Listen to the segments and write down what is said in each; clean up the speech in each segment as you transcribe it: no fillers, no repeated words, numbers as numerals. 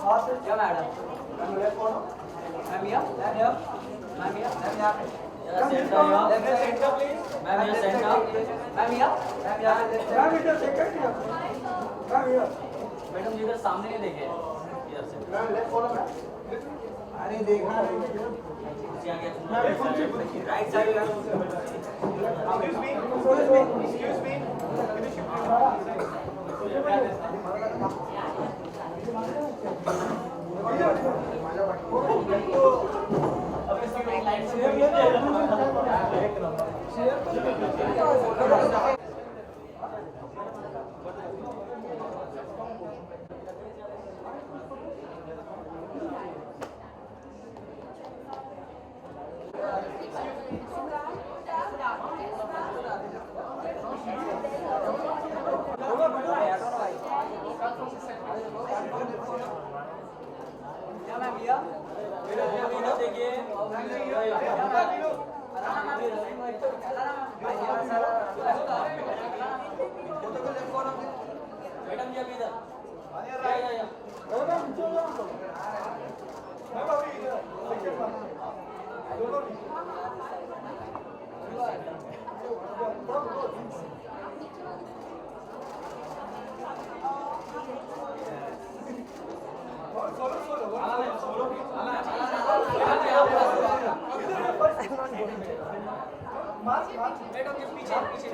क्या madam? Ma'am here? Ma'am here? Ma'am here? Ma'am यहाँ पे? Center here. Center please. Ma'am, here center. Ma'am here? Ma'am यहाँ पे? Ma'am इधर second here ma'am here madam जी इधर सामने नहीं देखे इधर से मैम लेफ्ट फॉलो मैम अरे देखा नहीं कुर्सी आगे राइट साइड एक्सक्यूज मी क्या मैम here? इधर देखिए मैडम जी अभी इधर या मैडम जी पीछे पीछे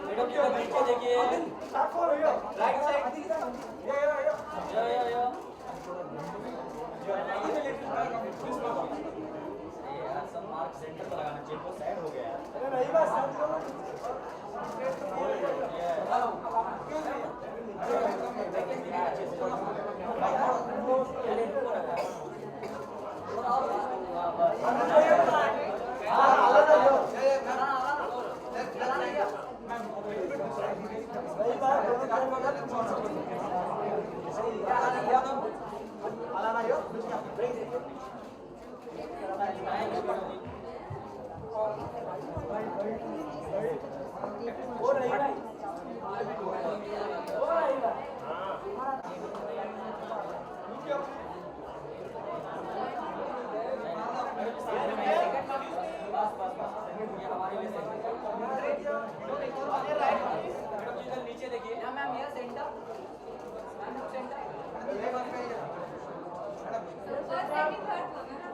मैडम जी पीछे देखिए राइट साइड या सब मार्क सेंटर पर लगाना चाहिए वो साइड हो गया अरे नहीं बस नीचे देखिए Yeah, ma'am here center. Ma'am center. First, second, third होगा ना?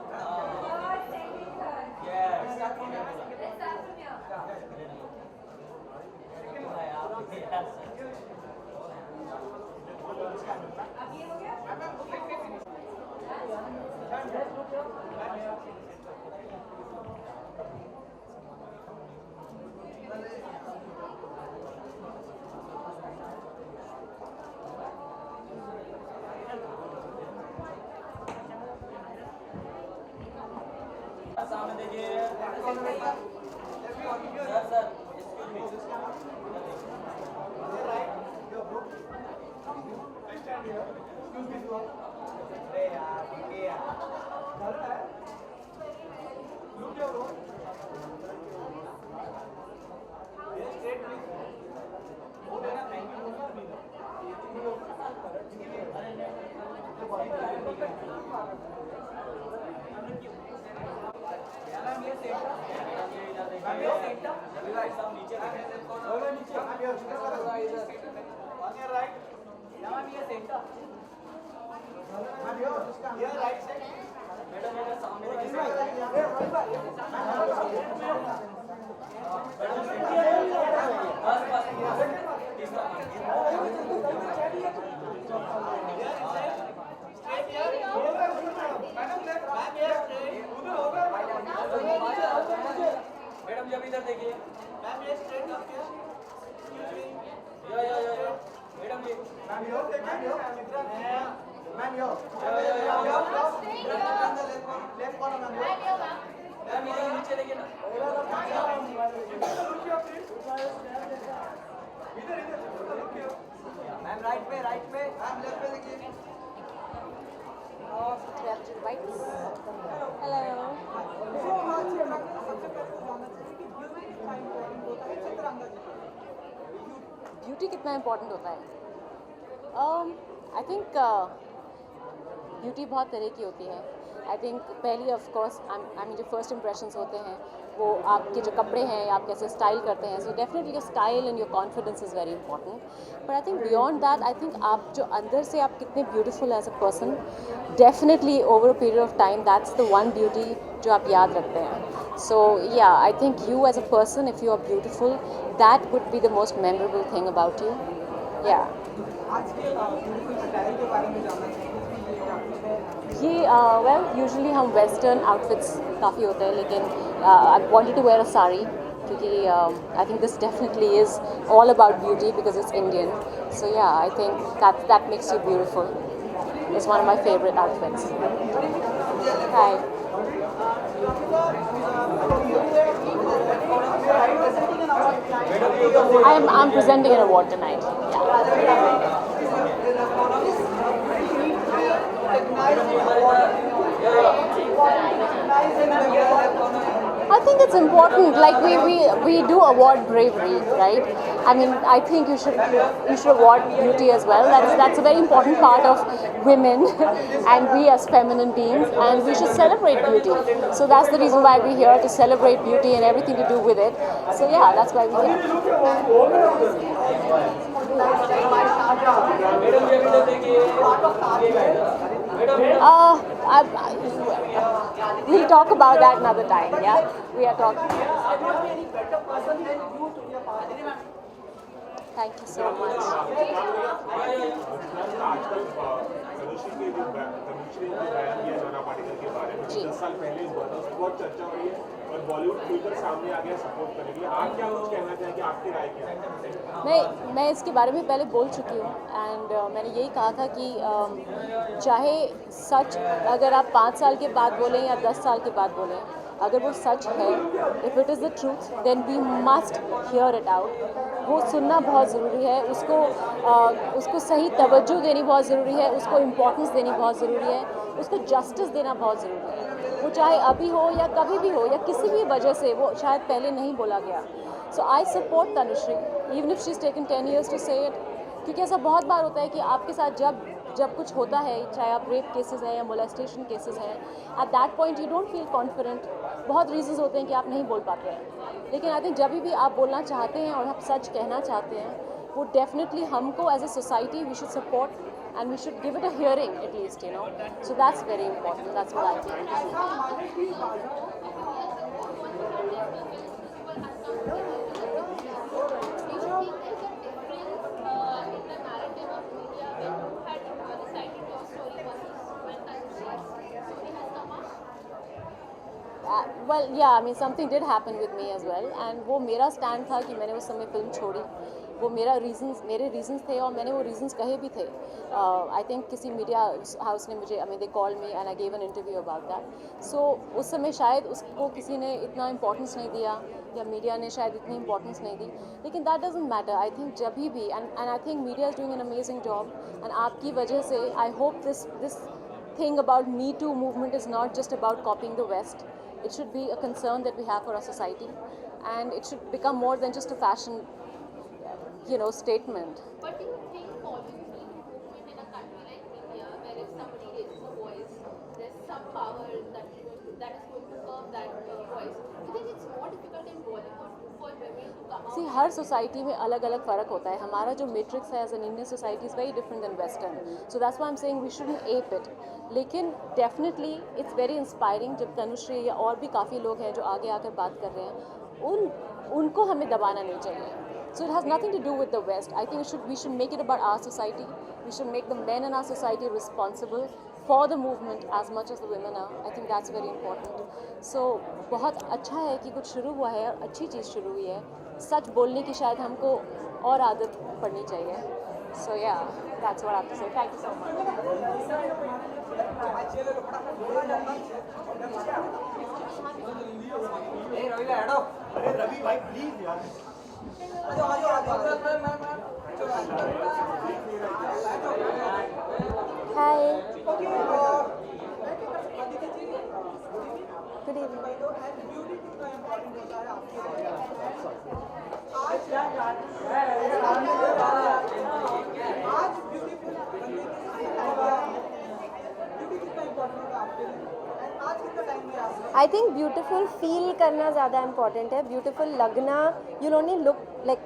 First, second, third. Yes Let's start from here. अब ये हो गया? सामने देखिए sir sir excuse me Yeah, ma'am here center. Ma'am here center. सब नीचे देखिए Yeah, ma'am here center. Madam इधर सामने देखिए बस बस तीसरा मैडम जी अभी इधर देखिए या मैडम जी मैम इधर नीचे देखिए ना मैम राइट पे मैम लेफ्ट पे देखिए Hello. ब्यूटी कितना इम्पोर्टेंट होता है? आई थिंक ब्यूटी बहुत तरह की होती है. आई थिंक पहली ऑफ कोर्स आई मीन जो फर्स्ट इंप्रेशंस होते हैं वो आपके जो कपड़े हैं आप कैसे स्टाइल करते हैं. So definitely your style and your confidence is very important. But I think beyond that I think आप जो अंदर से आप कितने beautiful as a person, definitely over a period of time that's the one beauty जो आप याद रखते हैं. So yeah, I think you as a person, if you are beautiful, that would be the most memorable thing about you. Yeah. आज के beautiful attire के बारे में जानना चाहेंगे कि ये आउटफिट है. ये वेल यूजुअली हम वेस्टर्न आउटफिट्स काफ़ी होते हैं, लेकिन I wanted to wear a sari क्योंकि I think this definitely is all about beauty because it's Indian. So yeah I think that makes you beautiful. It's one of my favourite outfits. Hi. I'm presenting an award tonight. I think it's important. Like we do award bravery, right? I mean, I think you should award beauty as well. That's a very important part of women, and we as feminine beings, and we should celebrate beauty. So that's the reason why we're here, to celebrate beauty and everything to do with it. So yeah, that's why we're we'll talk about that another time. Yeah, we are talking. Thank you so much. Tanushree के जो बयान दिया नाना पाटेकर के बारे में 10 साल पहले हुआ था, उसकी बहुत चर्चा हो रही है और बॉलीवुड खुलकर सामने आ गया सपोर्ट करने के लिए. आप क्या कुछ कहना चाहेंगे, आपकी राय क्या है? मैं इसके बारे में पहले बोल चुकी हूँ एंड मैंने यही कहा था कि चाहे सच अगर आप 5 साल के बाद बोलें या 10 साल के बाद बोलें, अगर वो सच है, if it is the truth, then we must hear it out. वो सुनना बहुत ज़रूरी है, उसको सही तवज्जो देनी बहुत ज़रूरी है, उसको इम्पोर्टेंस देनी बहुत ज़रूरी है, उसको जस्टिस देना बहुत ज़रूरी है. वो चाहे अभी हो या कभी भी हो या किसी भी वजह से वो शायद पहले नहीं बोला गया. So I support Tanushree even if she is taken 10 years to say it. क्योंकि ऐसा बहुत बार होता है कि आपके साथ जब कुछ होता है, चाहे आप रेप केसेस हैं या मोलेस्टेशन केसेस हैं, at that point you don't feel confident. बहुत रीजंस होते हैं कि आप नहीं बोल पाते हैं, लेकिन आई थिंक जब भी आप बोलना चाहते हैं और आप सच कहना चाहते हैं, वो डेफिनेटली हमको as a society we should support and we should give it a hearing at least, you know. So that's very important. That's what I think. Well, yeah, I mean something did happen with me as well, and वो मेरा stand था कि मैंने उस समय film छोड़ी. वो मेरे रीजंस थे और मैंने वो रीजंस कहे भी थे. आई थिंक किसी मीडिया हाउस ने मुझे, I mean they call me and I gave an interview about that. So उस समय शायद उसको किसी ने इतना इंपॉर्टेंस नहीं दिया या मीडिया ने शायद इतनी इंपॉर्टेंस नहीं दी, लेकिन that doesn't matter. I think जब भी and I think media is doing an amazing job, and आपकी वजह से I hope this thing about me too movement is not just about copying the West. It should be a concern that we have for our society, and it should become more than just a fashion, statement. But do you think Bollywood will movement in a country like India, where if somebody raises a voice, there's some power that is going to curb that voice? Do you think it's more difficult in Bollywood for women to come out? See, her society में अलग अलग फ़र्क होता है. हमारा जो matrix है as an Indian society is very different than western. So that's why I am saying we shouldn't ape it. लेकिन डेफिनेटली इट्स वेरी इंस्पायरिंग जब तनुश्री या और भी काफ़ी लोग हैं जो आगे आकर बात कर रहे हैं, उनको हमें दबाना नहीं चाहिए. So it has nothing to do with the West. I think we should make it about our society. We should make the men in our society responsible for the movement as much as the women are. I think that's very important. So बहुत अच्छा है कि कुछ शुरू हुआ है और अच्छी चीज़ शुरू हुई है. सच बोलने की शायद हमको और आदत पड़नी चाहिए. So yeah, that's what I have to say. Thank you so much. अरे रवि भाई प्लीज यार. Hi. Good evening. आज I think beautiful feel करना ज़्यादा important है. Beautiful लगना, you'll only look like,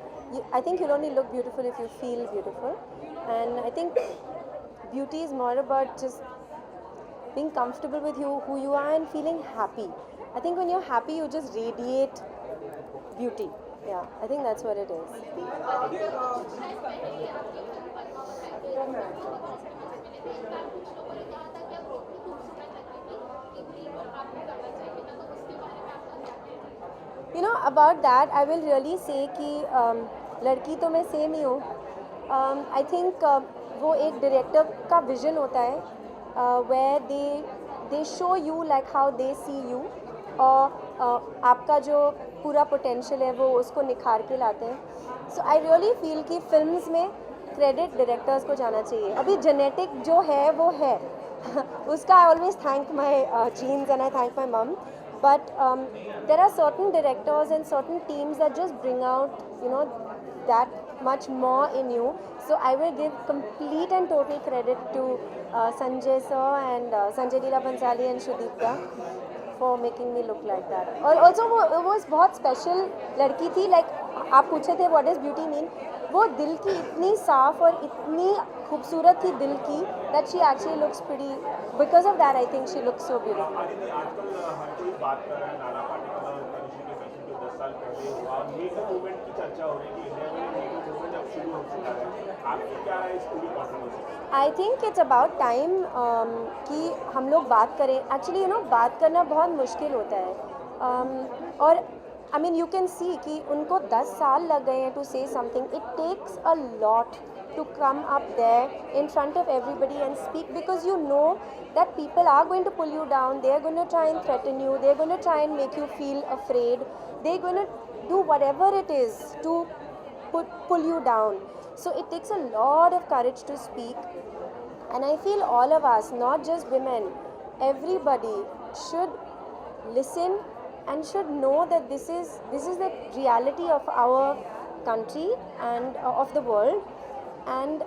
I think you'll only look beautiful if you feel beautiful. And I think beauty is more about just being comfortable with who you are and feeling happy. I think when you're happy, you just radiate beauty. Yeah, I think that's what it is. You know, about that, I will really say कि लड़की तो मैं same ही हूँ. I think वो एक director का vision होता है where they show you like how they see you, और आपका जो पूरा पोटेंशियल है वो उसको निखार के लाते हैं. सो आई रियली फील कि फिल्म्स में क्रेडिट डायरेक्टर्स को जाना चाहिए. अभी जेनेटिक जो है वो है उसका I always thank my genes and I thank my mum. But there are certain directors and certain teams that just bring out, you know, that much more in you. So I will give complete and total credit to Sanjay sir and Sanjay Leela Bhansali and Sudeepta for making me look like that. और also वो बहुत special लड़की थी. Like आप पूछे थे what does beauty mean? वो दिल की इतनी साफ और इतनी खूबसूरत थी दिल की that she actually looks pretty. Because of that, I think she looks so beautiful. आजकल हर कोई बात कर रहा है नाना पाटेकर और तनुश्री के बीच में जो 10 साल पहले हुआ मीटू मूवमेंट की चर्चा हो रही है कि इंडिया में मीटू मूवमेंट अब शुरू हो चुका है. आपकी क्या राय इस पूरी controversy? I think it's about time कि हम लोग बात करें. एक्चुअली यू नो बात करना बहुत मुश्किल होता है. और I mean you can see कि उनको 10 साल लग गए हैं to say something. It takes a lot to come up there in front of everybody and speak, because you know that people are going to pull you down. They're going to try and threaten you. They're going to try and make you feel afraid. They're going to do whatever it is to pull you down. So it takes a lot of courage to speak. And I feel all of us, not just women, everybody should listen and should know that this is the reality of our country and of the world. And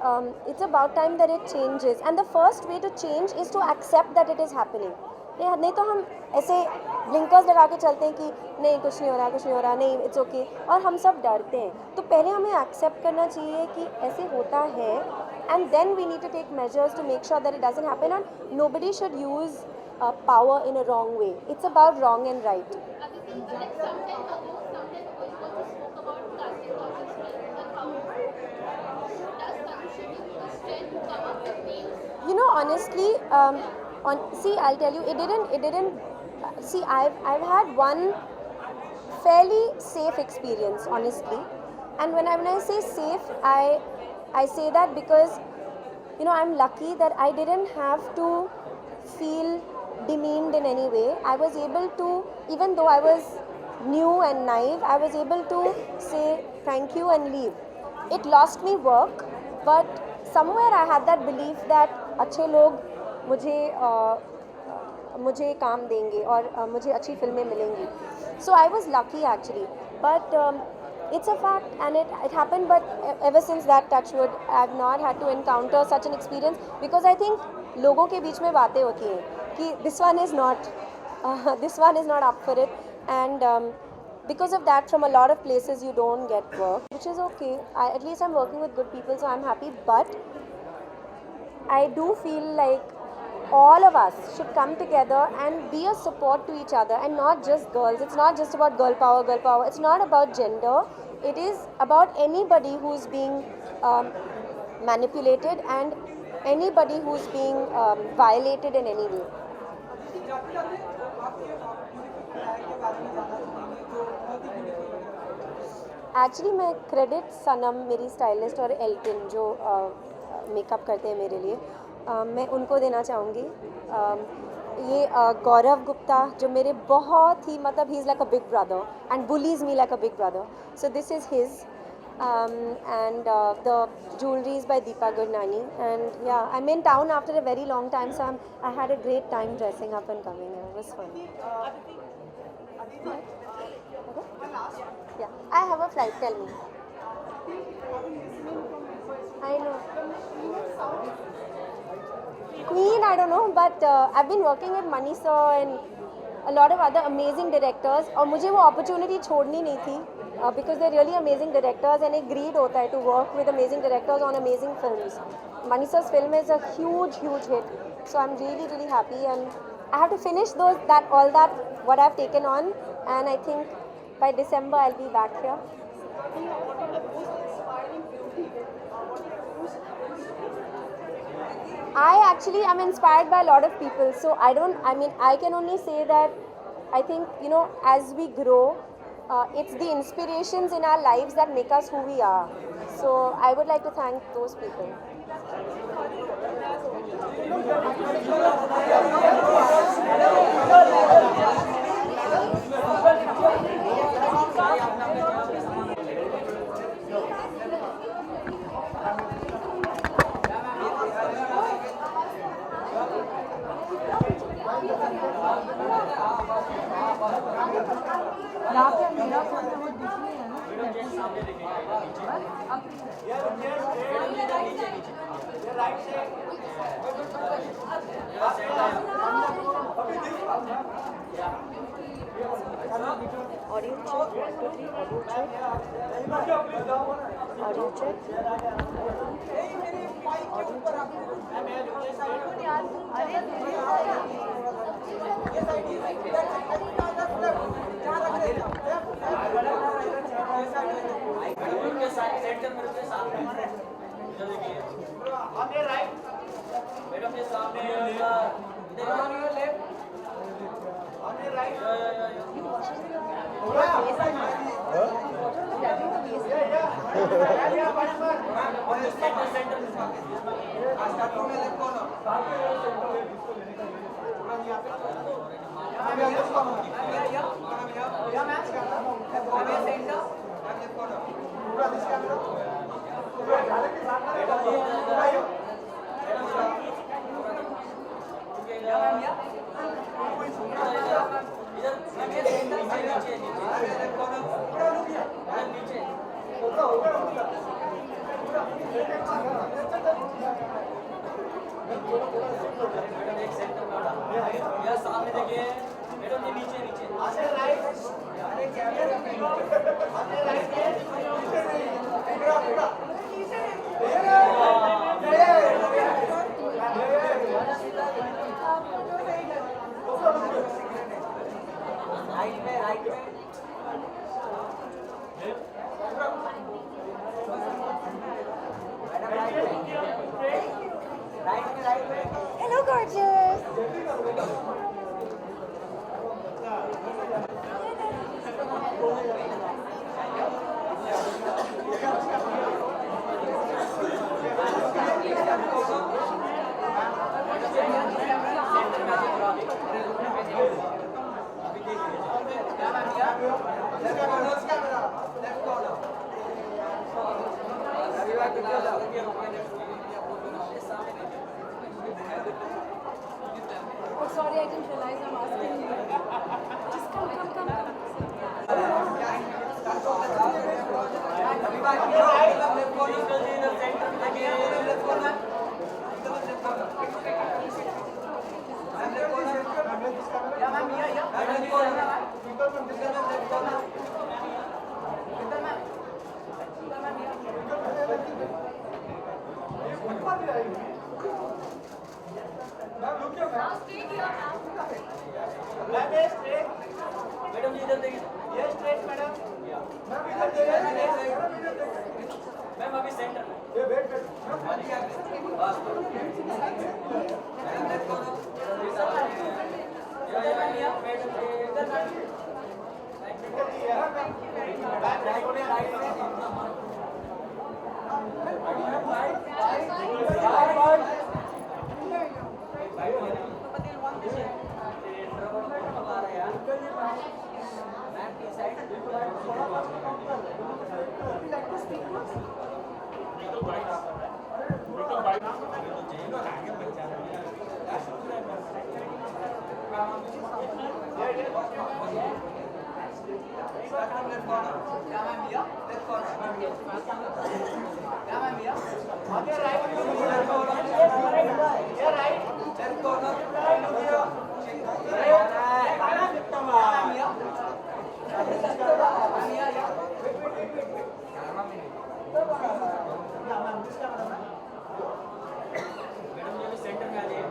it's about time that it changes. And the first way to change is to accept that it is happening. नहीं तो हम ऐसे blinkers लगा के चलते हैं कि नहीं कुछ नहीं हो रहा, कुछ नहीं हो रहा, नहीं इट्स ओके, और हम सब डरते हैं. तो पहले हमें एक्सेप्ट करना चाहिए कि ऐसे होता है, and then we need to take measures to make sure that it doesn't happen. And nobody should use power in a wrong way. It's about wrong and right. You know, honestly, see, I'll tell you, it didn't. See, I've had one fairly safe experience, honestly, and when I say safe, I say that because, you know, I'm lucky that I didn't have to feel demeaned in any way. I was able to, even though I was new and naive, I was able to say thank you and leave. It lost me work, but somewhere I had that belief that अच्छे लोग मुझे काम देंगे और मुझे अच्छी फिल्में मिलेंगी. So I was lucky actually, but it's a fact and it happened. But ever since that, touch wood, I have not had to encounter such an experience, because I think लोगों के बीच में बातें होती हैं कि this one is not up for it, and because of that, from a lot of places you don't get work, which is okay. At least I'm working with good people, so I'm happy. But I do feel like all of us should come together and be a support to each other, and not just girls. It's not just about girl power. It's not about gender. It is about anybody who's being manipulated and anybody who's being violated in any way. Actually मैं credit सनम, मेरी stylist, और Elton जो makeup करते हैं मेरे लिए, मैं उनको देना चाहूँगी. ये गौरव गुप्ता जो मेरे बहुत ही मतलब he is like a big brother and bullies me like a big brother. So this is his. And the jewelry is by Deepa Gurnani, and yeah, I'm in town after a very long time, so I had a great time dressing up and coming here. It was fun. Yeah, I have a flight. Tell me. I know. Queen, I don't know, but I've been working with Mani sir and a lot of other amazing directors, और मुझे वो opportunity छोड़नी नहीं थी because they're really amazing directors and एक greed होता है to work with amazing directors on amazing films. Manisha's film is a huge hit, so I'm really happy, and I have to finish all that what I've taken on, and I think by December I'll be back here. I actually am inspired by a lot of people, so I can only say that I think, you know, as we grow, it's the inspirations in our lives that make us who we are. So I would like to thank those people. Audio check, 1, 2, 3, audio check. Audio check. Centre में रुके सामने इधर देखिए on your right madam के सामने इधर on your left on your right सामने देखिए मैडम जी नीचे नीचे Hello, gorgeous. Oh, sorry, I didn't realize I'm asking you. Just come. Madam जी इधर देखिए ये स्ट्रेट मैडम मैम अभी सेंटर मैडम ये सेंटर में आ जाइए।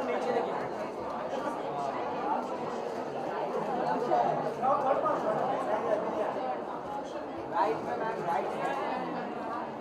नीचे देखिए। राइट में मैम, राइट में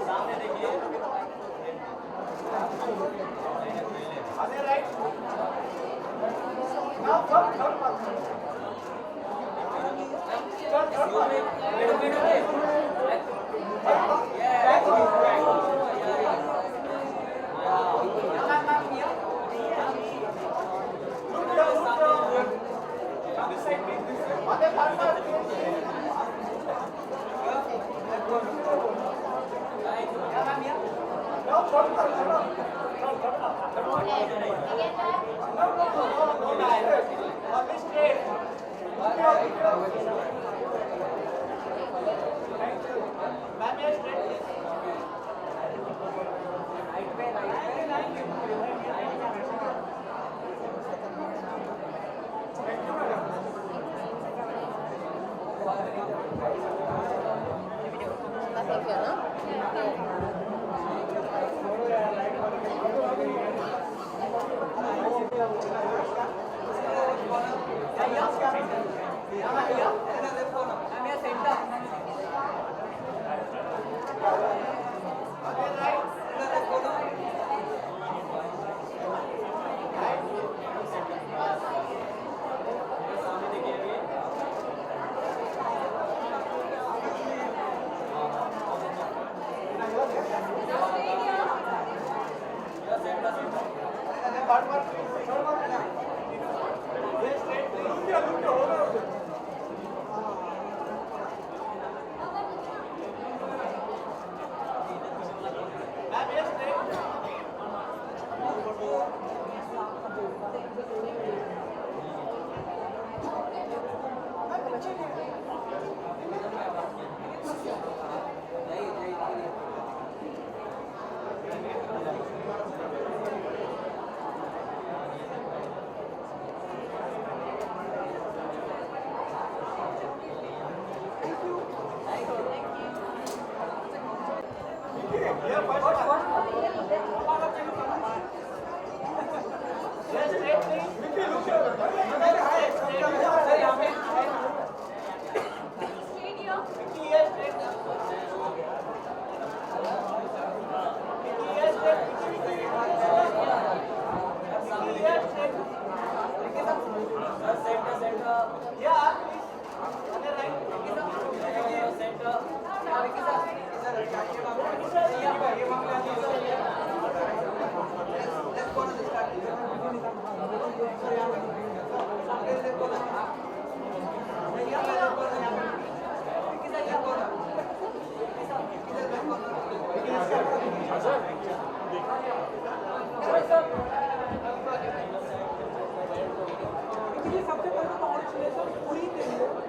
सामने देखिए। Nothing here, no?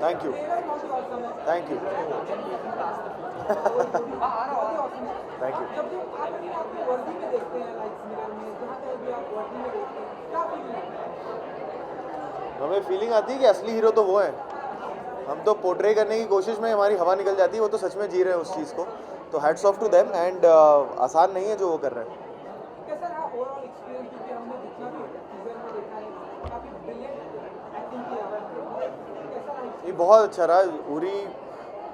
Thank you. Thank you. Thank you. जब जो आप अपने आप को वर्दी में देखते हैं लाइफ मिरर में जहाँ कहीं भी आप वर्दी में देखते हैं क्या फीलिंग आता है? हमें फीलिंग आती है कि असली हीरो तो वो है हम तो पोर्ट्रे करने की कोशिश में हमारी हवा निकल जाती है, वो तो सच में जी रहे हैं उस चीज़ को, तो hats off to them and आसान नहीं है जो वो कर रहे हैं। कैसा रहा ओवरऑल एक्सपीरियंस, क्योंकि हमने जितना भी टीजर में देखा है काफ़ी ब्रिलियंट एक्टिंग किया है, कैसा रहा? ये बहुत अच्छा रहा। उरी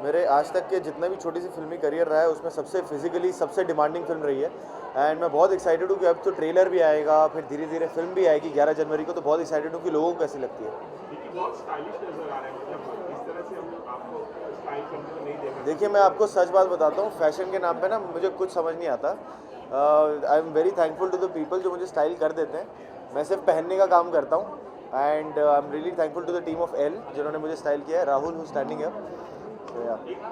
मेरे आज तक के जितना भी छोटी सी फिल्मी करियर रहा है उसमें सबसे फिजिकली सबसे डिमांडिंग फिल्म रही है एंड मैं बहुत एक्साइटेड हूँ कि अब तो ट्रेलर भी आएगा, फिर धीरे धीरे फिल्म भी आएगी 11 जनवरी को, तो बहुत एक्साइटेड हूँ कि लोगों को कैसी लगती है। बहुत स्टाइलिश नजर आ रहा है, मतलब इस तरह से हम आपको स्टाइल करते हुए नहीं देख रहे। देखिए मैं आपको सच बात बताता हूँ, फैशन के नाम पे ना मुझे कुछ समझ नहीं आता। I am very thankful to the people जो मुझे स्टाइल कर देते हैं। मैं सिर्फ पहनने का काम करता हूँ and I am really thankful to the team of Elle जिन्होंने मुझे स्टाइल किया है, राहुल हु स्टैंडिंग हियर।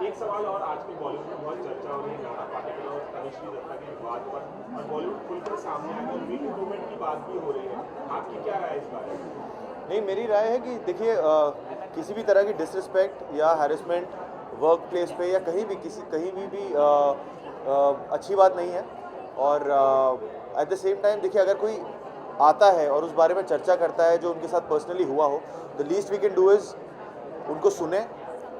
एक सवाल और, आजकल बॉलीवुड में बहुत चर्चा हो रही है नाना पाटेकर और तनुश्री दत्ता के विवाद पर, और बॉलीवुड खुलकर सामने आया और मीटू मूवमेंट की बात भी हो रही है, आपकी क्या राय है इस बारे में? नहीं, मेरी राय है कि देखिए किसी भी तरह की डिसरिस्पेक्ट या हैरेसमेंट वर्क प्लेस पे या कहीं भी अच्छी बात नहीं है। और एट द सेम टाइम देखिए अगर कोई आता है और उस बारे में चर्चा करता है जो उनके साथ पर्सनली हुआ हो, the least we can do is उनको सुने,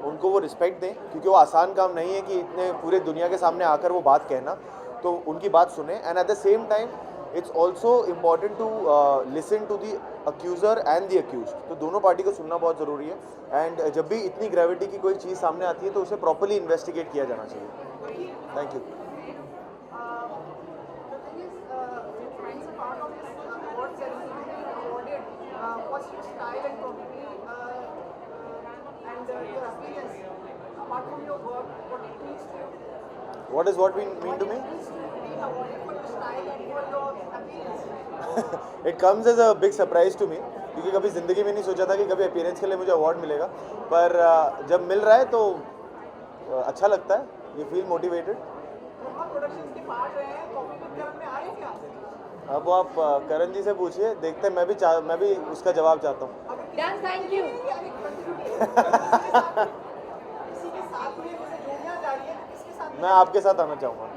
उनको वो रिस्पेक्ट दें, क्योंकि वो आसान काम नहीं है कि इतने पूरे दुनिया के सामने आकर वो बात कहना, तो उनकी बात सुने। And at the same time it's also important to listen to the accuser and the accused, तो दोनों पार्टी को सुनना बहुत ज़रूरी है। एंड जब भी इतनी ग्रेविटी की कोई चीज़ सामने आती है तो उसे प्रॉपर्ली इन्वेस्टिगेट किया जाना चाहिए। Thank you. What does what mean to me? It comes as a big surprise to me, क्योंकि कभी ज़िंदगी में नहीं सोचा था कि कभी अपीयरेंस के लिए मुझे अवार्ड मिलेगा, पर जब मिल रहा है तो अच्छा लगता है, यू फील मोटिवेटेड। अब आप करण जी से पूछिए, देखते हैं, मैं भी उसका जवाब चाहता हूँ। Thank you. मैं आपके साथ आना चाहूँगा।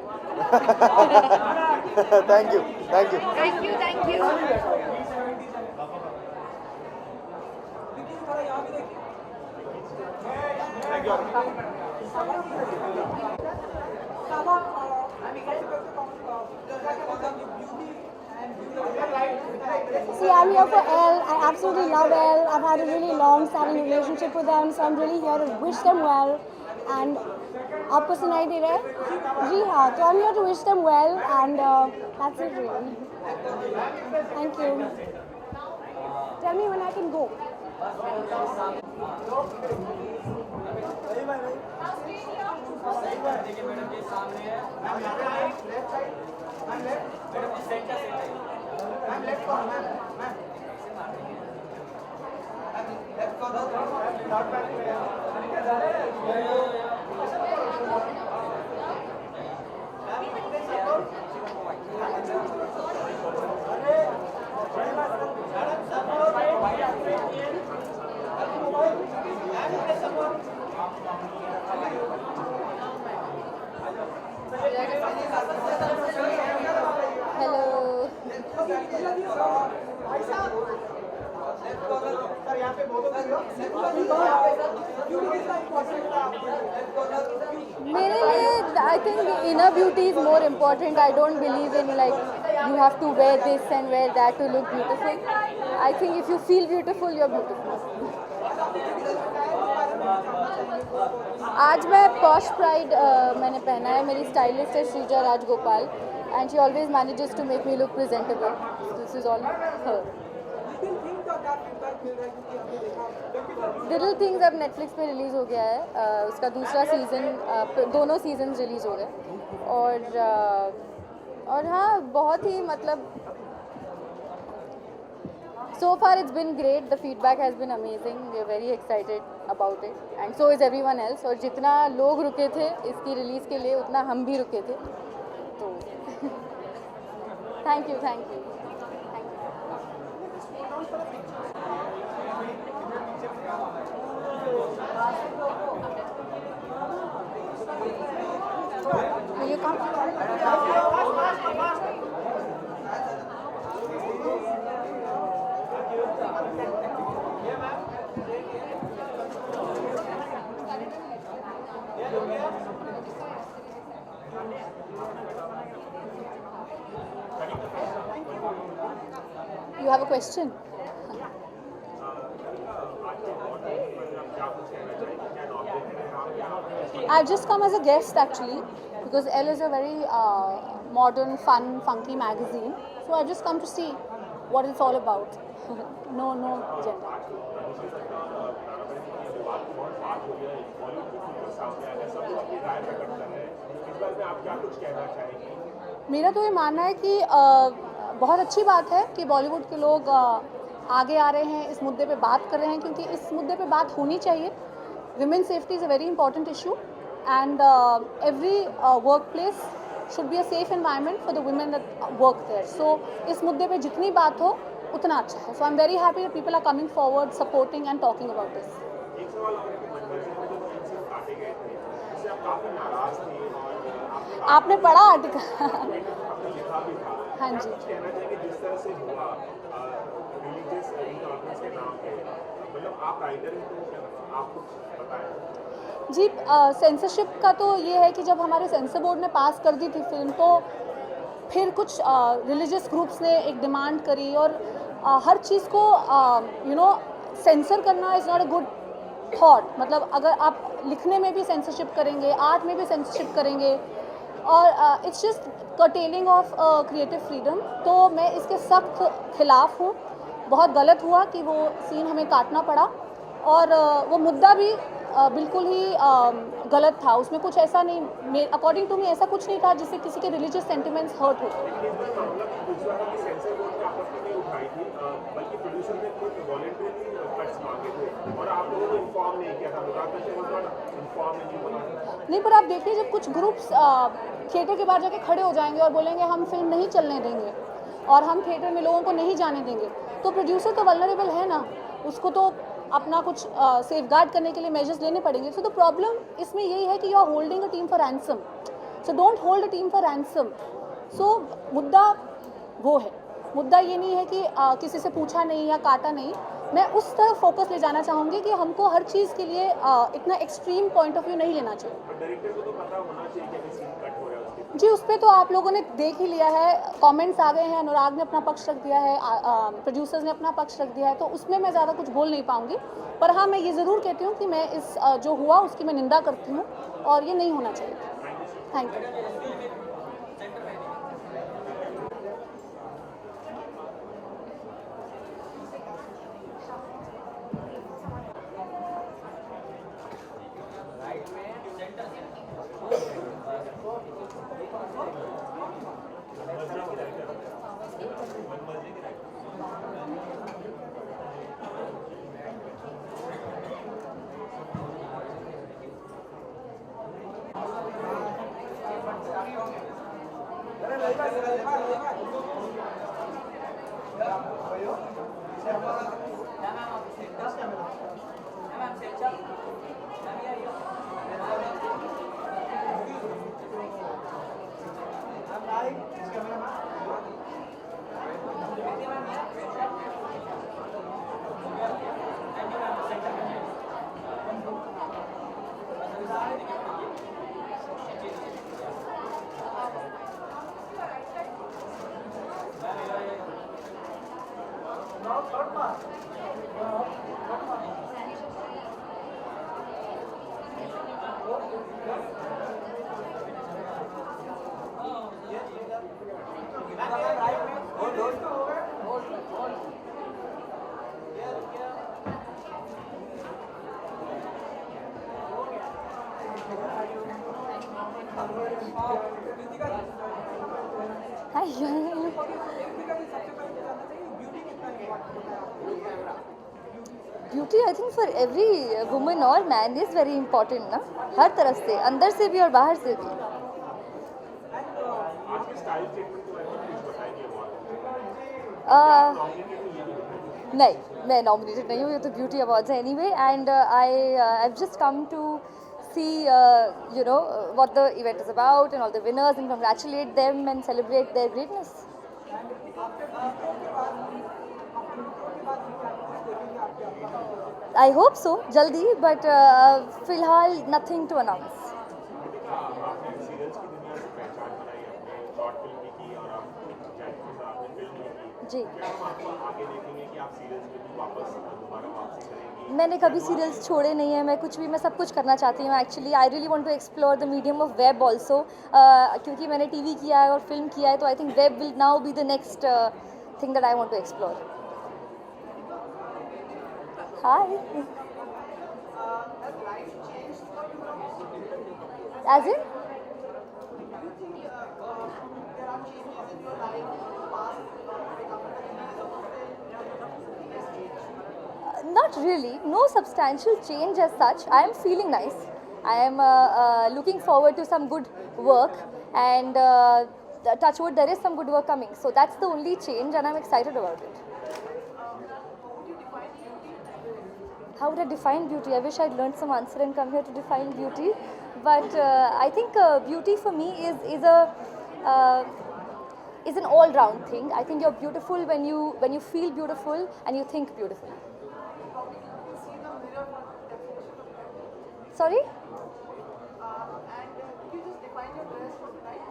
Thank you, thank you. Thank you. Thank you. See, I'm here for Elle. I absolutely love Elle. I've had a really long-standing relationship with them, so I'm really here to wish them well. And आपको सुनाई दे रहा है? जी हाँ, तो I'm here to wish them well, and that's it really. Thank you. Tell me when I can go. देखिए madam जी सामने है, madam जी centre मेरे लिए I think inner beauty is more important. I don't believe in like you have to wear this and wear that to look beautiful. I think if you feel beautiful you are beautiful. आज मैं posh pride मैंने पहना है. मेरी stylist है Sreeja Rajagopal and she always manages to make me look presentable. This is all her. Little things अब Netflix पे release हो गया है. उसका दूसरा सीज़न, दोनों सीजन्स रिलीज़ हो गए. और हाँ, बहुत ही मतलब so far it's been great. The feedback has been amazing. We are very excited about it and so is everyone else. और जितना लोग रुके थे इसकी रिलीज़ के लिए उतना हम भी रुके थे. तो thank you. Will you come? You have a question? I've just come as a guest actually, because Elle is a very modern, fun, funky magazine. So I've just come to see what it's all about. No agenda. मेरा तो ये मानना है कि बहुत अच्छी बात है कि बॉलीवुड के लोग आगे आ रहे हैं, इस मुद्दे पे बात कर रहे हैं, क्योंकि इस मुद्दे पे बात होनी चाहिए. Women safety is a very important issue, and every workplace should be a safe environment for the women that work there. So इस मुद्दे पे जितनी बात हो उतना अच्छा है. So I'm very happy that people are coming forward, supporting and talking about this. एक सवाल और है कि मनमर्जी में जो पेंसिल काटे गए थे, उससे आप काफी नाराज थे और आपने पढ़ा आर्टिकल? आपने लिखा भी था. हाँ जी. कुछ कहना चाहिए जिस तरह से हुआ रिलीजियस इंटॉलरेंस के नाम पे, मतलब आप राइटर हैं तो आप कुछ बताएं. जी, सेंसरशिप का तो ये है कि जब हमारे सेंसर बोर्ड ने पास कर दी थी फिल्म, तो फिर कुछ रिलीजियस ग्रुप्स ने एक डिमांड करी, और हर चीज़ को सेंसर करना is not a good thought. मतलब अगर आप लिखने में भी सेंसरशिप करेंगे, आर्ट में भी सेंसरशिप करेंगे, और it's just curtailing of creative freedom. तो मैं इसके सख्त खिलाफ हूँ. बहुत गलत हुआ कि वो सीन हमें काटना पड़ा, और वो मुद्दा भी बिल्कुल ही गलत था. उसमें कुछ ऐसा नहीं, अकॉर्डिंग टू मी ऐसा कुछ नहीं था जिससे किसी के रिलीजियस सेंटिमेंट्स हर्ट हो. सेंसर बोर्ड ने आपत्ति नहीं उठाई थी, बल्कि प्रोड्यूसर ने खुद वॉलंटरीली कट्स मांगे थे और आप लोगों को इन्फॉर्म नहीं किया था. नहीं, पर आप देखिए, जब कुछ ग्रुप्स थिएटर के बाहर जाके खड़े हो जाएंगे और बोलेंगे हम फिल्म नहीं चलने देंगे और हम थिएटर में लोगों को नहीं जाने देंगे, तो प्रोड्यूसर तो वल्नरेबल है ना, उसको तो अपना कुछ सेफगार्ड करने के लिए मेजर्स लेने पड़ेंगे. सो द प्रॉब्लम इसमें यही है कि you are holding a team for ransom. So don't hold a team for ransom. So मुद्दा वो है. मुद्दा ये नहीं है कि किसी से पूछा नहीं या काटा नहीं. मैं उस तरफ फोकस ले जाना चाहूँगी कि हमको हर चीज़ के लिए इतना एक्सट्रीम पॉइंट ऑफ व्यू नहीं लेना चाहिए. डायरेक्टर को तो पता होना चाहिए कि सीन कट हो रहा है उसके. जी, उस पर तो आप लोगों ने देख ही लिया है, कमेंट्स आ गए हैं, अनुराग ने अपना पक्ष रख दिया है, प्रोड्यूसर्स ने अपना पक्ष रख दिया है, तो उसमें मैं ज़्यादा कुछ बोल नहीं पाऊँगी. पर हाँ, मैं ये ज़रूर कहती हूँ कि मैं इस जो हुआ उसकी मैं निंदा करती हूँ, और ये नहीं होना चाहिए. Thank you. Beauty I think for every woman और मैन इज़ वेरी इंपॉर्टेंट ना, हर तरफ से, अंदर से भी और बाहर से भी. नहीं, मैं नॉमिनेटेड नहीं हूँ, ये तो ब्यूटी अवार्ड्स है anyway, and I have just come to see what the event is about and all the winners and congratulate them and celebrate their greatness. I hope so, jaldi, but फिलहाल nothing to announce. जी हम आपको आगे देखेंगे कि आप serials में भी वापस दोबारा वापसी करेंगी? मैंने कभी सीरियल्स छोड़े नहीं हैं, मैं कुछ भी, मैं सब कुछ करना चाहती हूँ actually. I really want to explore the medium of web also, क्योंकि मैंने टीवी किया है और फिल्म किया है, तो I think web will now be the next thing that I want to explore. Hi. Age in not really, no substantial change as such. I am feeling nice. I am looking forward to some good work, and touch wood, there is some good work coming. So that's the only change, and I'm excited about it. How would I define beauty? I wish I'd learned some answer and come here to define beauty. But I think beauty for me is an all-round thing. I think you're beautiful when you feel beautiful and you think beautiful. Sorry? And could you just define your dress for tonight?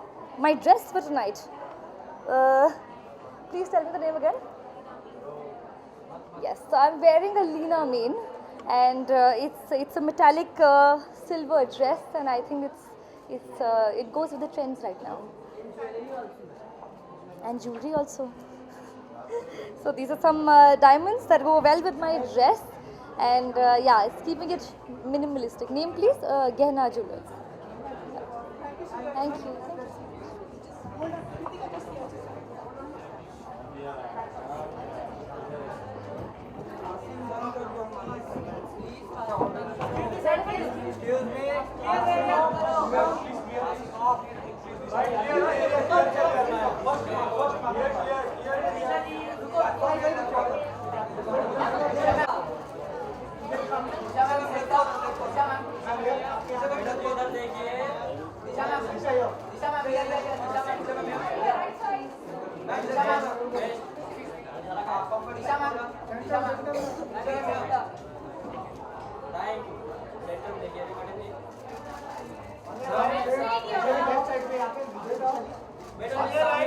My dress for tonight. Please tell me the name again. Yes, so I'm wearing a Lena mane, and it's a metallic silver dress, and I think it goes with the trends right now. And jewelry also. So these are some diamonds that go well with my dress, and yeah, it's keeping it minimalistic. Name please, Gehna Jewelers. Thank you. उधर देखिए.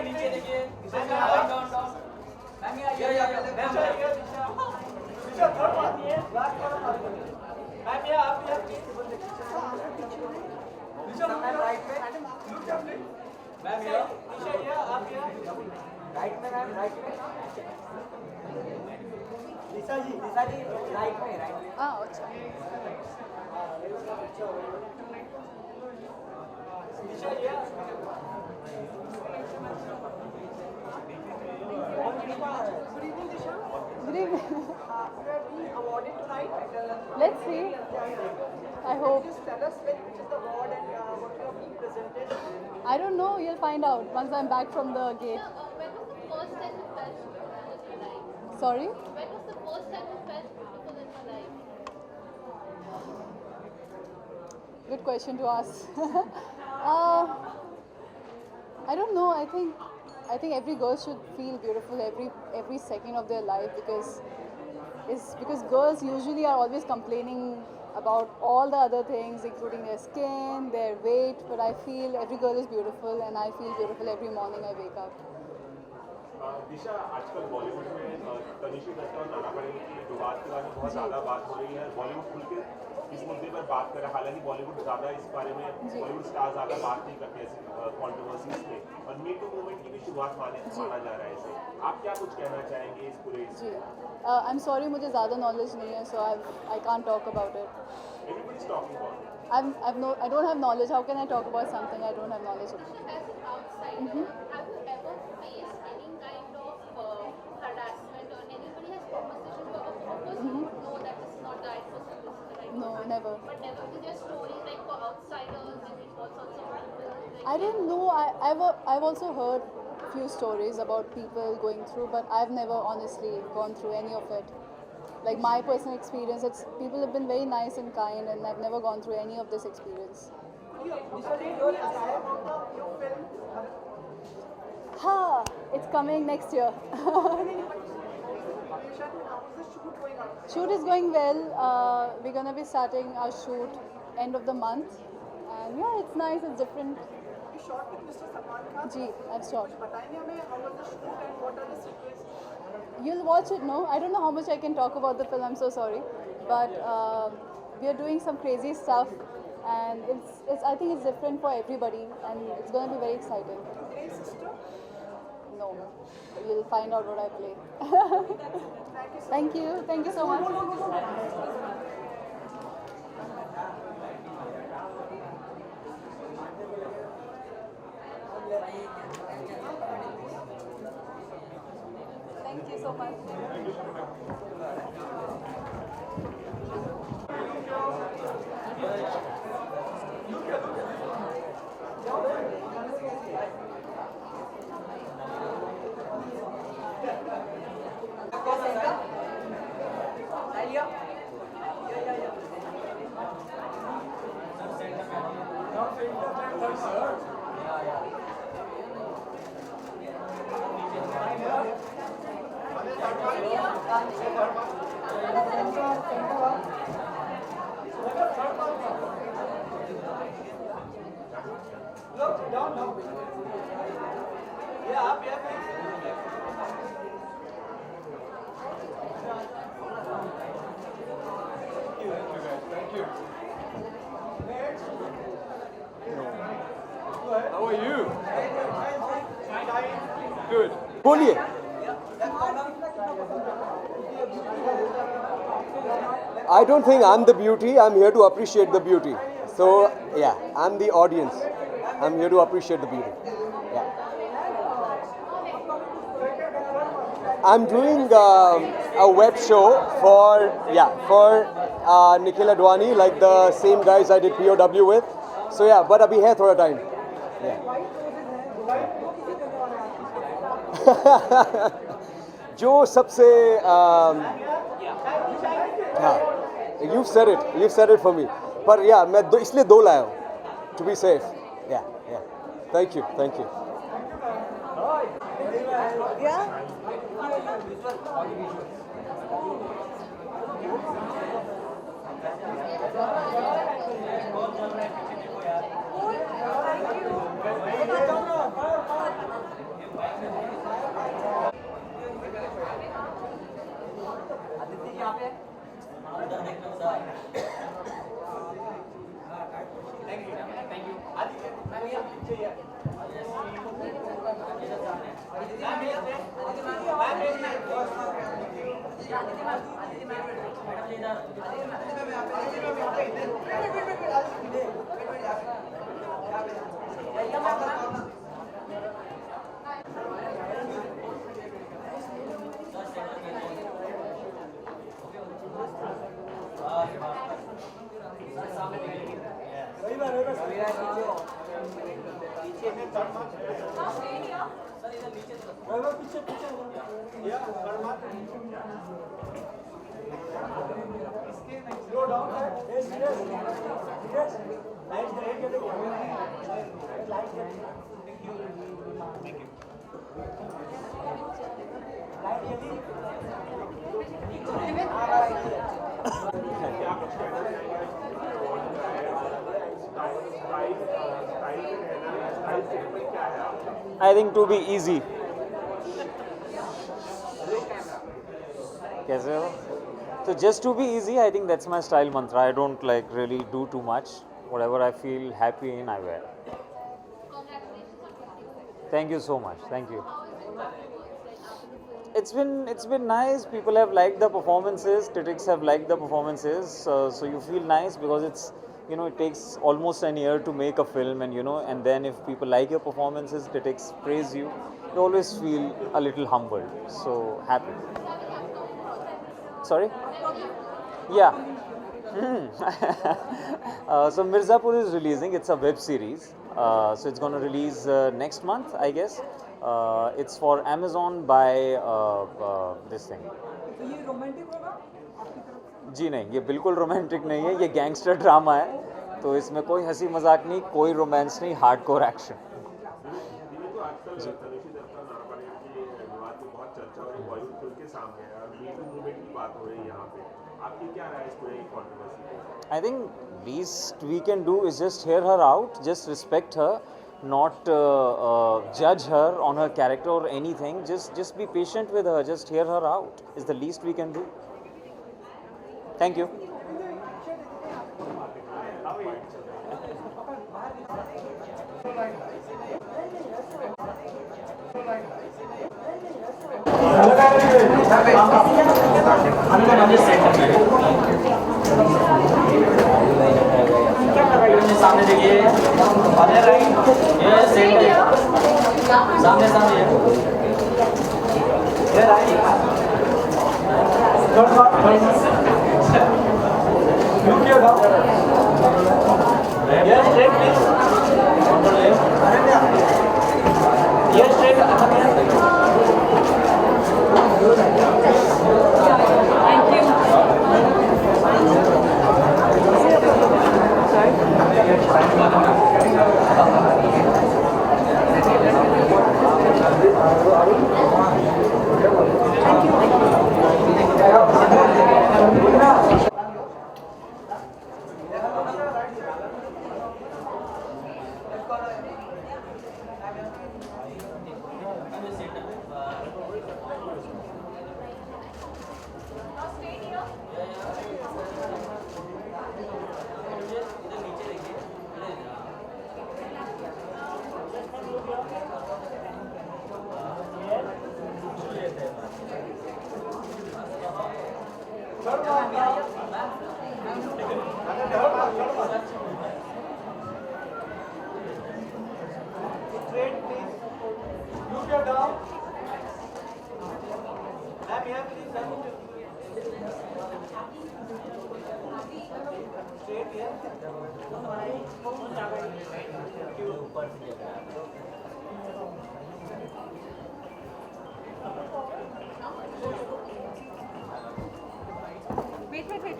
नीचे देखिए. Good evening. You have been awarded tonight. Let's see. I hope. Just tell us which is the award and what you have been presented. I don't know. You'll find out once I'm back from the gate. When was the first time you felt beautiful in your life? Sorry. When was the first time you felt beautiful in your life? Good question to ask. I don't know. I think every girl should feel beautiful every second of their life, because girls usually are always complaining about all the other things, including their skin, their weight. But I feel every girl is beautiful, and I feel beautiful every morning I wake up. दिशा, आजकल बॉलीवुड में तनिषा दत्त और नाना पाटेकर की विवाद के बारे में बहुत ज़्यादा बात हो रही है. बॉलीवुड खुल के इस मुद्दे पर बात कर रहा है. हालांकि बॉलीवुड ज़्यादा इस बारे में, बॉलीवुड स्टार ज़्यादा बात नहीं करते ऐसी कॉन्ट्रोवर्सीज में, और मी टू मूवमेंट की भी शुरुआत माना जा रहा है इसे. आप क्या कुछ कहना चाहेंगे इस पूरे? जी, आई एम सॉरी, मुझे ज़्यादा नॉलेज नहीं है, so I can't talk about it. Everybody's talking about it. I don't have knowledge. How can I talk about something I don't have knowledge of? As an outsider, have you ever faced any kind of harassment, or anybody has conversation you ever, of course you would know that it's not the right person, this is the right No, person. never. But never is there stories like for outsiders and it was also people like I don't know. I've also heard few stories about people going through, but I've never honestly gone through any of it. Like my personal experience, people have been very nice and kind, and I've never gone through any of this experience. Ha! It's coming next year. Shoot is going well. We're gonna be starting our shoot end of the month, and yeah, it's nice. It's different. you shot with Mr. Salman Khan? जी, I've shot. बताएंगे हमें how was the shoot and what are the secrets? You'll watch it, no? I don't know how much I can talk about the film. I'm so sorry, but we are doing some crazy stuff, and it's I think it's different for everybody, and it's going to be very exciting. Play sister? No, you'll find out what I play. Thank you so much. Thank you so much. How are you? Good. बोलिए. I don't think I'm the beauty. I'm here to appreciate the beauty. So yeah, I'm the audience. I'm here to appreciate the beauty. Yeah. I'm doing a web show for Nikhil Advani, like the same guys I did POW with. So yeah, but Abhi hai thoda time. Yeah. जो सबसे हाँ, you've said it for me. पर yeah, मैं इसलिए दो लाया हूँ, to be safe. Yeah. Thank you. I think to be easy. कैसे हो? So just to be easy, I think that's my style mantra. I don't like really do too much. Whatever I feel happy in, I wear. Thank you so much. Thank you. It's been nice. People have liked the performances. Critics have liked the performances. So you feel nice because it's, it takes almost an year to make a film, and then if people like your performances, critics praise you, you always feel a little humbled. So happy. Sorry? Yeah. So Mirzapur is releasing. It's a web series. So it's going to release next month, I guess. It's for Amazon by this thing. तो ये romantic होगा आपकी तरफ से? जी नहीं, ये बिल्कुल romantic नहीं है, ये गैंगस्टर ड्रामा है, तो इसमें कोई हंसी मजाक नहीं, कोई रोमांस नहीं, हार्डकोर एक्शन। तो आजकल तनुश्री दत्त का नाराबाजी की विवाद में बहुत चर्चा हो रही है, बॉलीवुड खुल के सामने है और मी टू मूवमेंट की बात हो रही है यहाँ पे, आपकी क्या राय है इस पूरी कंट्रोवर्सी पे? I think least we can do is just hear her out, just respect her, not judge her on her character or anything. Just be patient with her. Just hear her out. Is the least we can do. Thank you. सामने देखिए, ये set है, सामने सामने ये right, ये straight please, ये straight,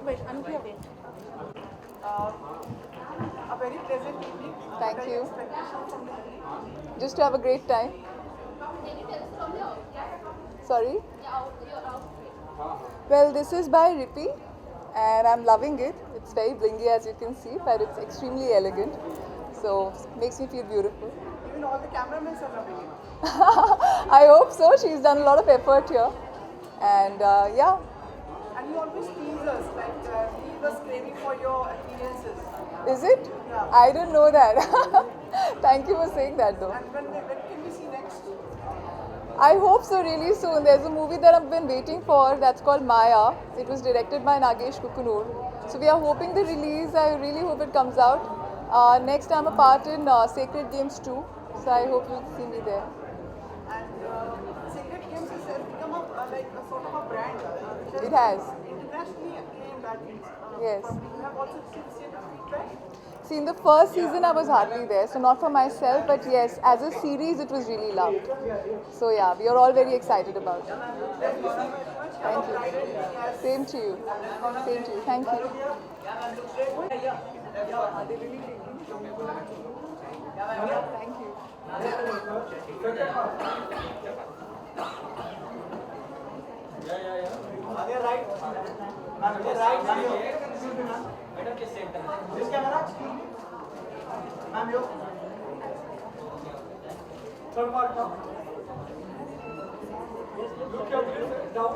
Wait, Anupriya, wait. A very pleasant evening. Thank you. Expectation from the evening. Just to have a great time. Can you tell us from your Sorry? your outfit? Well, this is by Rippy and I'm loving it. It's very blingy as you can see, but it's extremely elegant. So, makes me feel beautiful. Even all the cameramen are loving it. I hope so. She's done a lot of effort here. And yeah. And you always tease us, like leave us craving for your appearances. Is it? Yeah. I didn't know that. Thank you for saying that though. And when can we see next? I hope so really soon. There's a movie that I've been waiting for that's called Maya. It was directed by Nagesh Kukunur. So we are hoping the release. I really hope it comes out. Next I'm a part in Sacred Games 2. So I hope you'll see me there. And Sacred Games has become like a sort of a brand. Which It has. Internationally acclaimed, that means. Yes. You have also seen the feedback. See, in the first season I was hardly there, so not for myself, but yes, as a series it was really loved. So yeah, we are all very excited about it. Thank you. Same to you. Same to you. Thank you. Thank you. Madam के centre में This camera. Ma'am, you. Third part now. Look here, please. Down.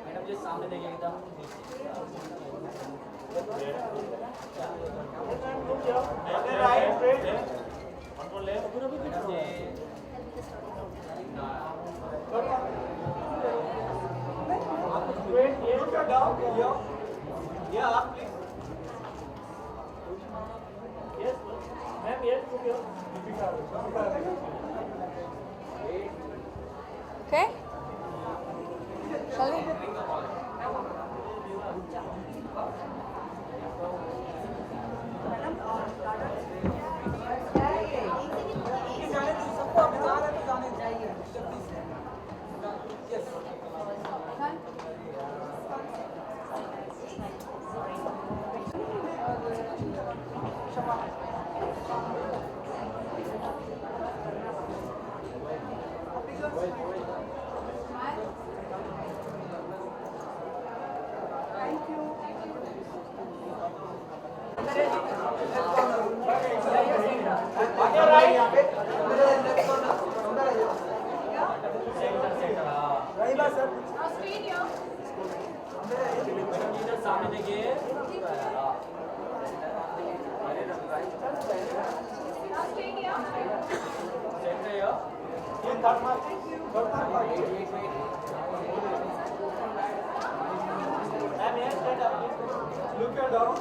Madam जी सामने देखिए एकदम madam जी सामने देखिए Look your down.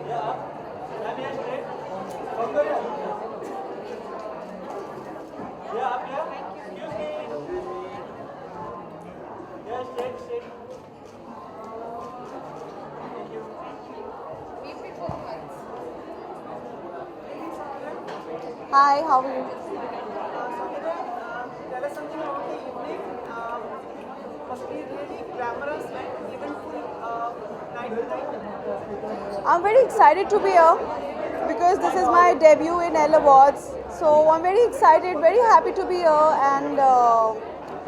Yeah. Stand here straight. Come there. Yeah, up here. Excuse me. Yeah, straight, straight. Thank you. Hi, how are you? Tell us something about the evening. Must be really glamorous and eventful night tonight. I'm very excited to be here because this is my debut in Elle Awards. So I'm very excited, very happy to be here, and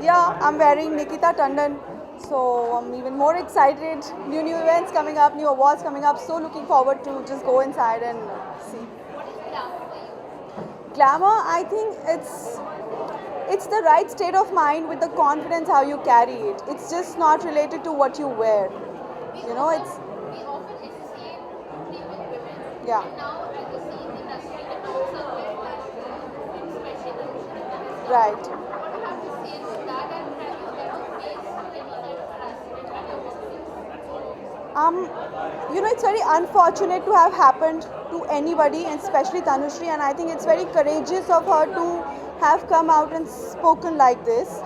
yeah, I'm wearing Nikita Tandon. So I'm even more excited. New events coming up, new awards coming up. So looking forward to just go inside and see. Glamour, I think it's the right state of mind with the confidence how you carry it. It's just not related to what you wear. You know, it's We often associate female women. yeah. And now at the same industry, and also especially Right. what do you have to say to that, and have you ever faced any kind of harassment at your workplace? You know, it's very unfortunate to have happened to anybody, and especially Tanushree, and I think it's very courageous of her to have come out and spoken like this.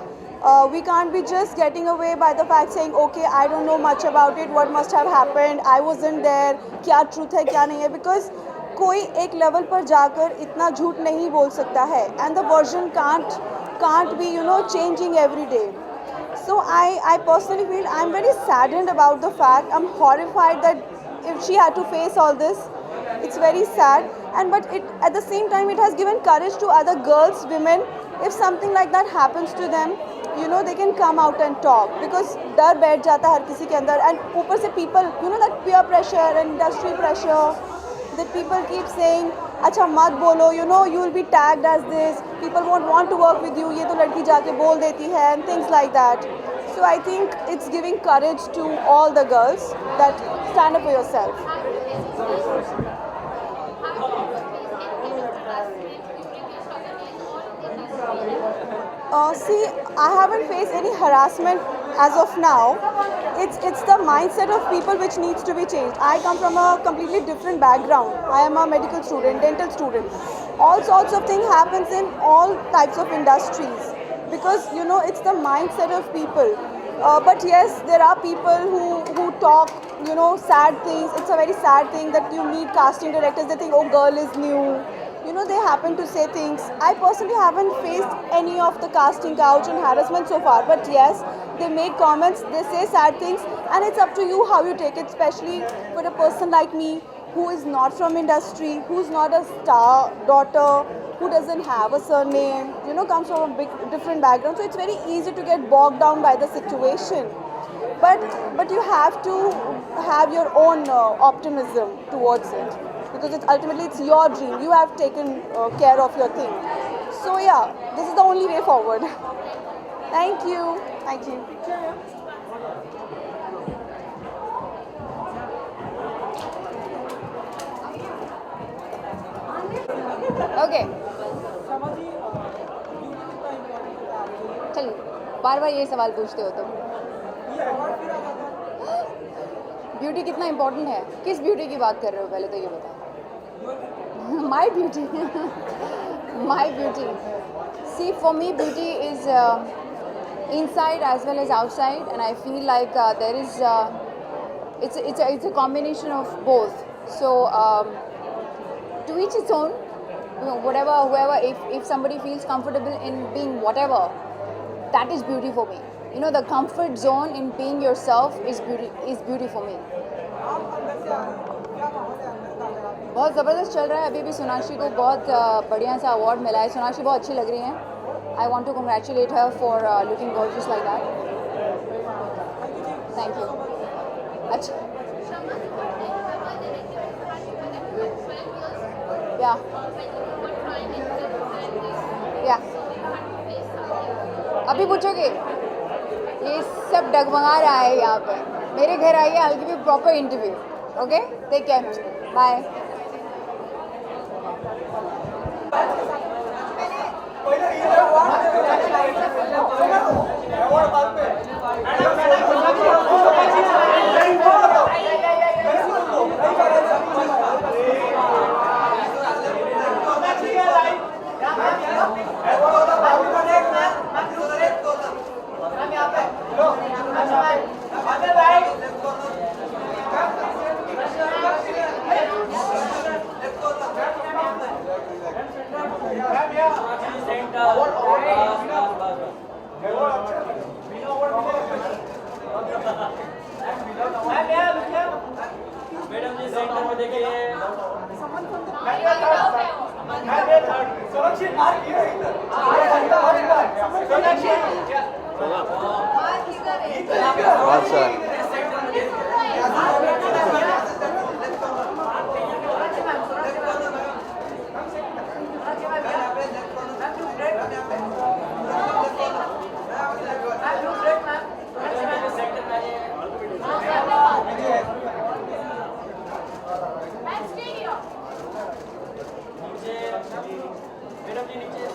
We can't be just getting away by the fact saying, okay, I don't know much about it, what must have happened, I wasn't there, क्या truth है क्या नहीं है, because कोई एक level पर जाकर इतना झूठ नहीं बोल सकता है, and the version can't be, you know, changing every day. So I personally feel I'm very saddened about the fact. I'm horrified that if she had to face all this, it's very sad. And but it at the same time it has given courage to other girls, women. If something like that happens to them, you know, they can come out and talk, because डर बैठ जाता है हर किसी के अंदर. And ऊपर से people, you know, that peer pressure and industry pressure, that people keep saying, अच्छा मत बोलो, you know, you will be tagged as this, people won't want to work with you, ये तो लड़की जाके बोल देती है, and things like that. So I think it's giving courage to all the girls that stand up for yourself. See, I haven't faced any harassment as of now. It's the mindset of people which needs to be changed. I come from a completely different background. I am a medical student, dental student. All sorts of things happens in all types of industries, because you know it's the mindset of people. But yes, there are people who talk, you know, sad things. It's a very sad thing that you meet casting directors. They think, oh, girl is new. You know, they happen to say things. I personally haven't faced any of the casting couch and harassment so far. But yes, they make comments, they say sad things, and it's up to you how you take it, especially for a person like me who is not from industry, who's not a star daughter, who doesn't have a surname, you know, comes from a big different background. So it's very easy to get bogged down by the situation. But you have to have your own optimism towards it, because ultimately it's your dream. You have taken care of your thing. So yeah, this is the only way forward. Thank you. Thank you. Okay. चलिए, बार बार ये सवाल पूछते हो तुम. Beauty कितना important है? किस beauty की बात कर रहे हो, पहले तो ये बताओ. My beauty. My beauty. See, for me, beauty is inside as well as outside, and I feel like there is it's a combination of both. So to each its own. You know, whoever, if somebody feels comfortable in being whatever, that is beauty for me. You know, the comfort zone in being yourself is beauty for me. बहुत ज़बरदस्त चल रहा है. अभी भी सोनाक्षी को बहुत बढ़िया सा अवार्ड मिला है. सोनाक्षी बहुत अच्छी लग रही हैं. I want to congratulate her for looking gorgeous like that. Thank you. अच्छा. Yeah. Yeah. अभी पूछोगे? ये सब डगमगा रहा है यहाँ पे. मेरे घर आइए, I'll give you proper interview. Okay? Take care. Bye. Madam ji centre में देखिए. मैडम जी नीचे.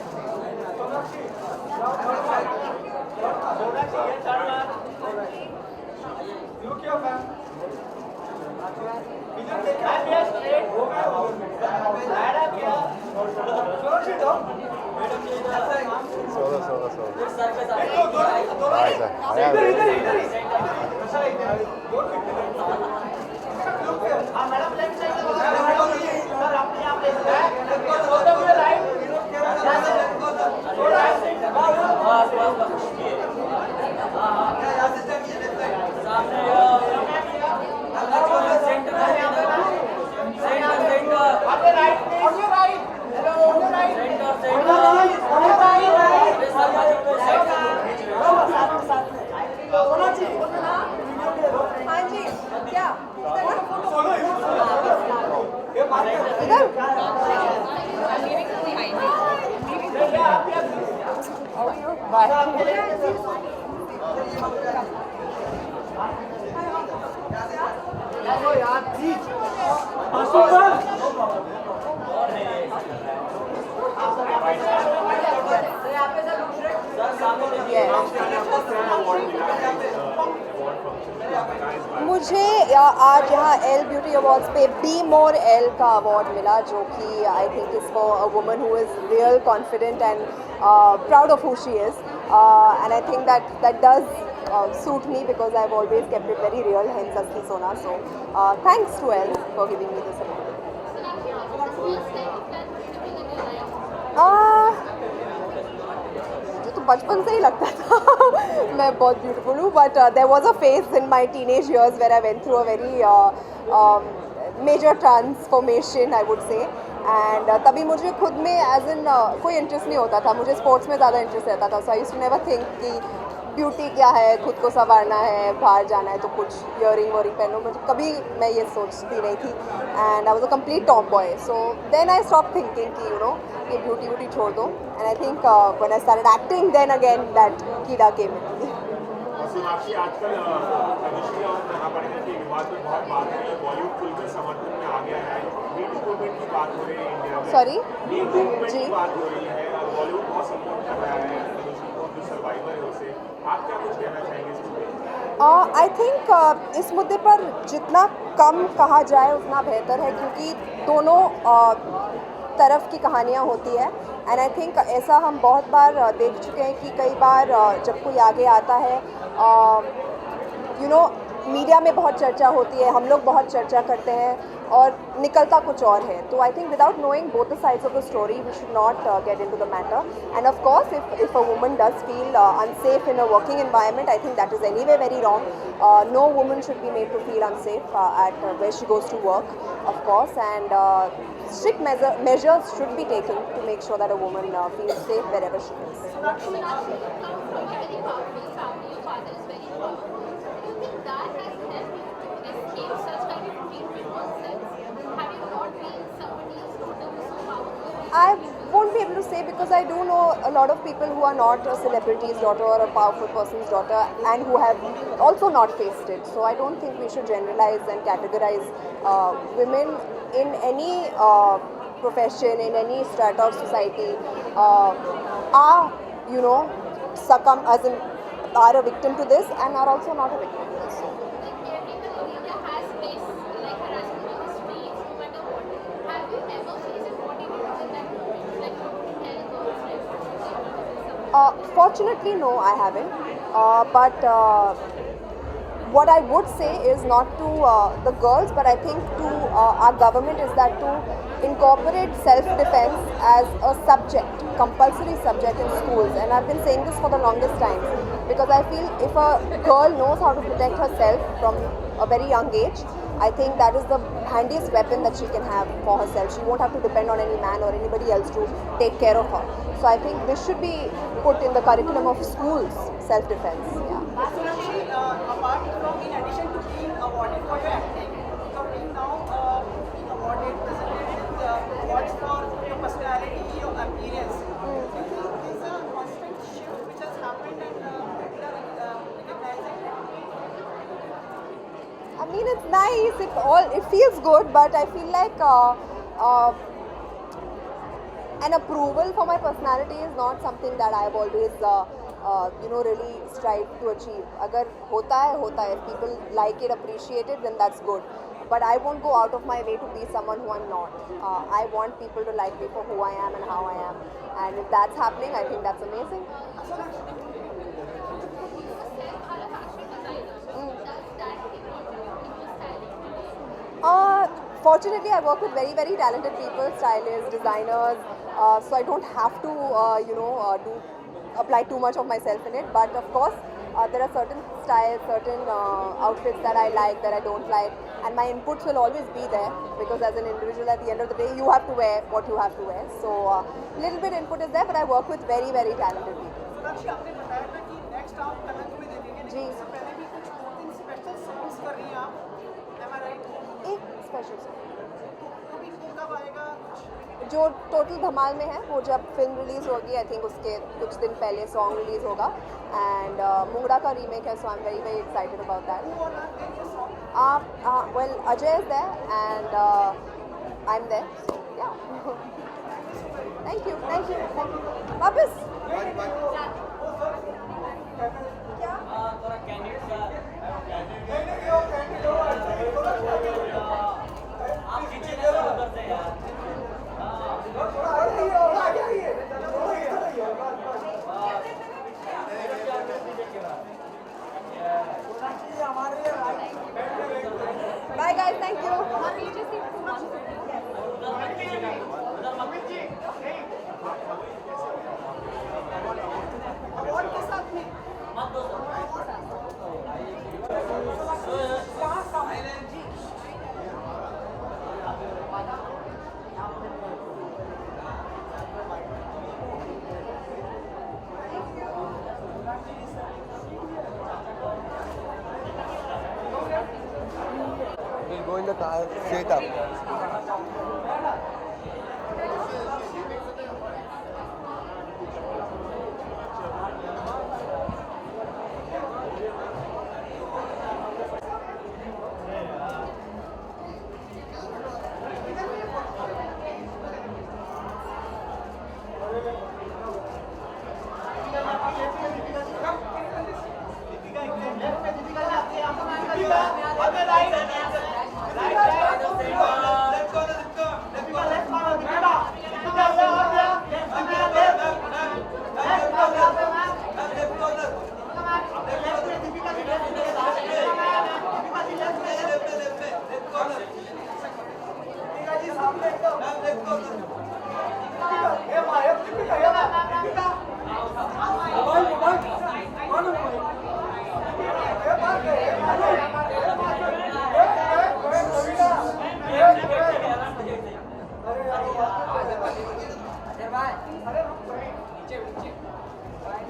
मुझे आज यहाँ एल ब्यूटी अवार्ड्स पे बी मोर एल का अवार्ड मिला, जो कि I think is for a woman who is real confident and proud of who she is, and I think that does suit me because I've always kept it very real, hence Asli Sona. So thanks to Elle for giving me this award. मुझे तो बचपन से ही लगता था मैं बहुत beautiful हूँ, but there was a phase in my teenage years where I went through a very major transformation I would say, and तभी मुझे खुद में एज इन कोई इंटरेस्ट नहीं होता था, मुझे स्पोर्ट्स में ज़्यादा इंटरेस्ट रहता था. So I used to never think कि ब्यूटी क्या है, खुद को संवारना है, बाहर जाना है तो कुछ इयरिंग वरिंग पहनो, मुझे कभी मैं ये सोचती नहीं थी, and I was a complete tomboy. So then I stop thinking कि यू नो ये ब्यूटी व्यूटी छोड़ दो, and I think when I started acting then again that कीड़ा केम इन. सोनाक्षी, आजकल अनुश्री और नाना पाटेकर के विवाद में बहुत बात हो रही है, बॉलीवुड खुलकर समर्थन में आ गया है, मी टू मूवमेंट की बात हो रही है इंडिया में. सॉरी मी टू मूवमेंट की बात हो रही है, बॉलीवुड बहुत सपोर्ट कर रहा है अनुश्री को, जो सर्वाइवर है उसे. आप क्या कुछ कहना चाहेंगे इस मुद्दे? आई थिंक इस मुद्दे पर जितना कम कहा जाए उतना बेहतर है, क्योंकि दोनों तरफ की कहानियाँ होती है, एंड आई थिंक ऐसा हम बहुत बार देख चुके हैं कि कई बार जब कोई आगे आता है, यू नो मीडिया में बहुत चर्चा होती है, हम लोग बहुत चर्चा करते हैं और निकलता कुछ और है. तो I think without knowing both the sides of the story we should not get into the matter, and of course if a woman does feel unsafe in a working environment, I think that is anyway very wrong. No woman should be made to feel unsafe at where she goes to work, of course, and strict measures should be taken to make sure that a woman feels safe wherever she is. I won't be able to say because I do know a lot of people who are not a celebrity's daughter or a powerful person's daughter and who have also not faced it. So I don't think we should generalize and categorize women in any profession, in any strata of society are, you know, succumb as in are a victim to this and are also not a victim to this. So, Everyone in India has faced like harassment on the streets, no matter what. Have you ever faced it? What did you do in that moment? Like, what would you tell girls? Like, fortunately, no, I haven't. But what I would say is not to the girls, but I think to our government is that to incorporate self-defense as a subject, compulsory subject in schools. And I've been saying this for the longest time because I feel if a girl knows how to protect herself from a very young age, I think that is the handiest weapon that she can have for herself. She won't have to depend on any man or anybody else to take care of her. So I think this should be put in the curriculum of schools, self-defense. Yeah. Sonakshi, apart from in addition to being awarded for your acting, you're being now being awarded, presented with awards for your personality, your appearance. Do you think there's a constant shift which has happened and people are recognizing it? I mean, it's nice. It feels good, but I feel like an approval for my personality is not something that I've always, really strived to achieve. Agar hota hai. If people like it, appreciate it, then that's good. But I won't go out of my way to be someone who I'm not. I want people to like me for who I am and how I am. And if that's happening, I think that's amazing. Fortunately, I work with very, very talented people, stylists, designers, so I don't have to, apply too much of myself in it. But of course, there are certain styles, certain outfits that I like, that I don't like, and my inputs will always be there because as an individual, at the end of the day, you have to wear what you have to wear. So, little bit input is there, but I work with very, very talented people. Sonakshi, आपने बताया था कि next आप कलंक में देखेंगे, लेकिन उससे पहले भी कुछ 2-3 स्पेशल सॉन्ग्स कर रही हैं आप, am I right? एक स्पेशल सॉन्ग तो भी कब आएगा? जो टोटल धमाल में है वो जब फिल्म रिलीज होगी, आई थिंक उसके कुछ दिन पहले सॉन्ग रिलीज होगा एंड मुंगड़ा का रीमेक है, so I am very very excited about that. Well Ajay is there and I am there. Yeah thank you वापस थोड़ा कैंडिडेट आप खींचे ना सर उधर से यार. Bye guys, thank you. Award के साथ में मत दो sir. We'll go in the car straight up.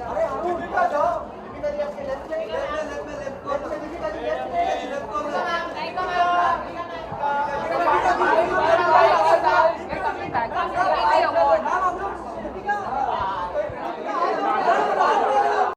अरे दीपिका जाओ, दीपिका जी आपके लेफ्ट में